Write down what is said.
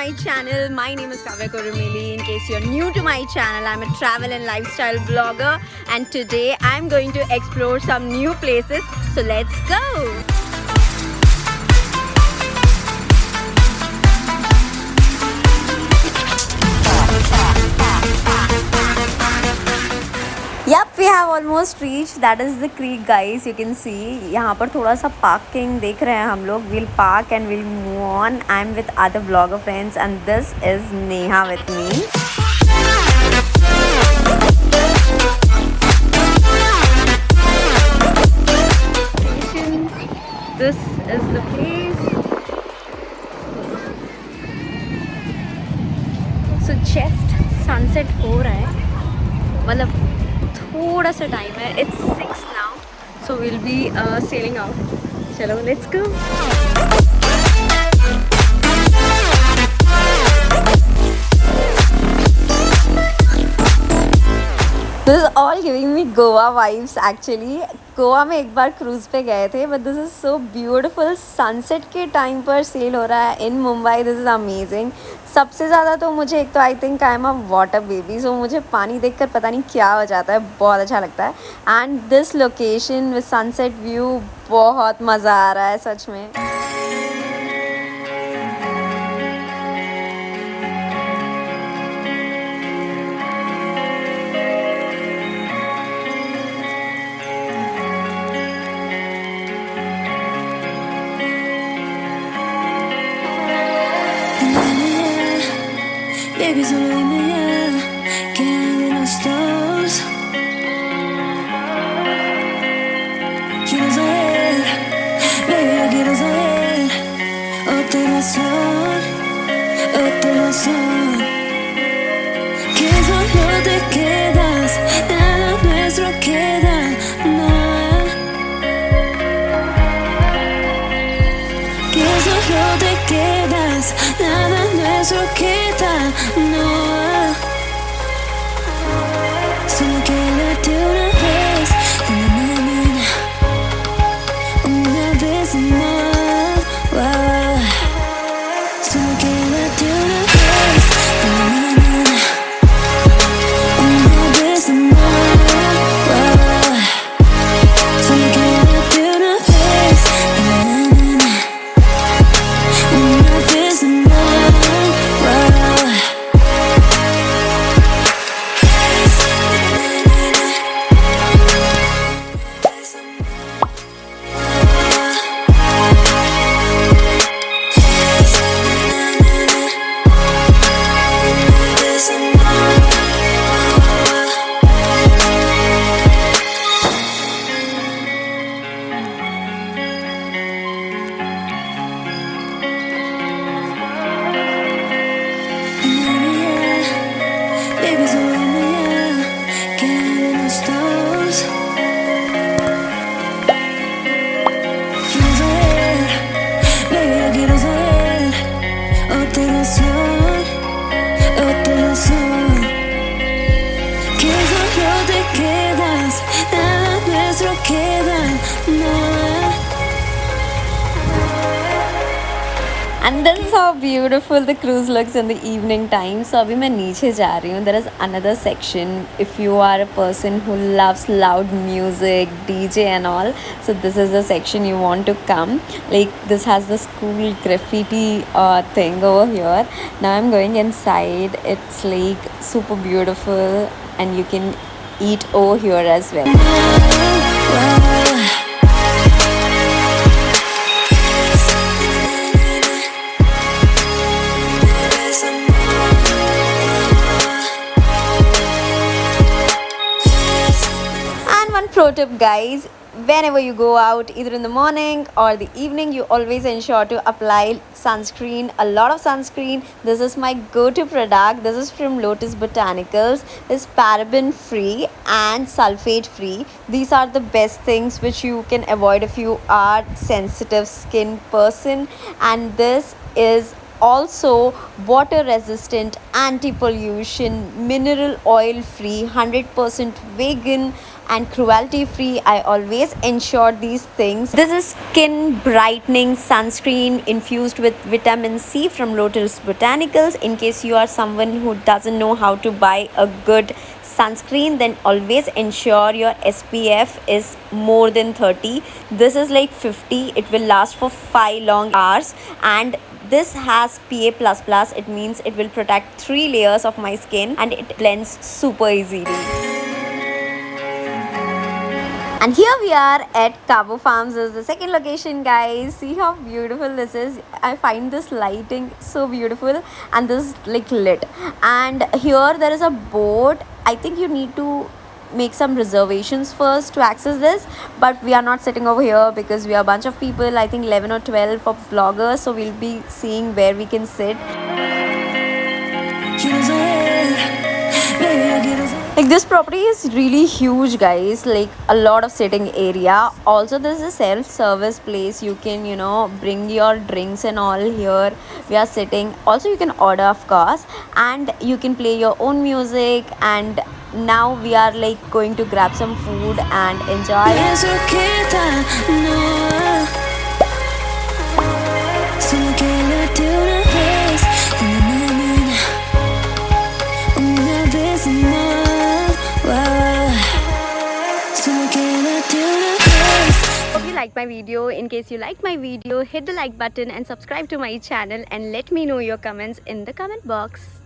my channel. My name is Gaimukh Chowpatty. In case you're new to my channel, I'm a travel and lifestyle blogger, and today I'm going to explore some new places. So let's go! Yep, we have almost reached. That is the creek, guys. You can see यहाँ पर थोड़ा सा parking देख रहे हैं हम लोग. We'll park and we'll move on. I'm with other vlogger friends and this is Neha with me. This is the place. So just sunset हो रहा है. मतलब थोड़ा सा टाइम है. It's 6 now, so we'll be sailing out. चलो, let's go. This is all giving me Goa vibes actually. Goa में एक बार क्रूज़ पे गए थे, but this is so beautiful. Sunset के टाइम पर सेल हो रहा है in Mumbai. This is amazing. सबसे ज़्यादा तो मुझे एक तो I think I am a water baby, so मुझे पानी देखकर पता नहीं क्या हो जाता है. बहुत अच्छा लगता है. And this location with sunset view, बहुत मज़ा आ रहा है सच में. Baby, solo dime ya que de los dos quiero saber, baby, yo quiero saber otra razón que solo te quedas, nada nuestro queda, nada, que solo te quedas, nada nuestro queda, no. Solo quédate una vez, una vez más, wow. Solo quédate una vez, una vez más, wow. Solo quédate una vez, una vez más, wow. Baby, solo dime ya que de los dos quiero saber, baby, yo quiero saber otra razón que solo te quedas, nada nuestro queda, nada. And this is how beautiful the cruise looks in the evening time. So अभी मैं नीचे जा रही हूँ. There is another section if you are a person who loves loud music, DJ and all. So this is the section you want to come. Like this has the school graffiti thing over here. Now I'm going inside. It's like super beautiful and you can eat over here as well. Pro tip, guys, whenever you go out, either in the morning or the evening, you always ensure to apply sunscreen, a lot of sunscreen. This is my go-to product. This is from Lotus Botanicals. It's paraben free and sulfate free. These are the best things which you can avoid if you are sensitive skin person, and this is also water resistant, anti pollution, mineral oil free, 100% vegan, and cruelty free. I always ensure these things. This is skin brightening sunscreen infused with vitamin C from Lotus Botanicals. In case you are someone who doesn't know how to buy a good sunscreen, then always ensure your SPF is more than 30. This is like 50. It will last for 5 long hours, and this has PA++. It means it will protect 3 layers of my skin and it blends super easily. And here we are at Cabo Farms. This is the second location, guys. See how beautiful this is. I find this lighting so beautiful, and this is like lit. And here there is a boat. I think you need to make some reservations first to access this, but we are not sitting over here because we are a bunch of people. I think 11 or 12 for vloggers, so we'll be seeing where we can sit. Like, this property is really huge, guys. Like, a lot of sitting area. Also, this is a self-service place. You can, bring your drinks and all here. We are sitting. Also, you can order, of course, and you can play your own music. And now we are like going to grab some food and enjoy. Hope you like my video. In case you like my video, hit the like button and subscribe to my channel, and let me know your comments in the comment box.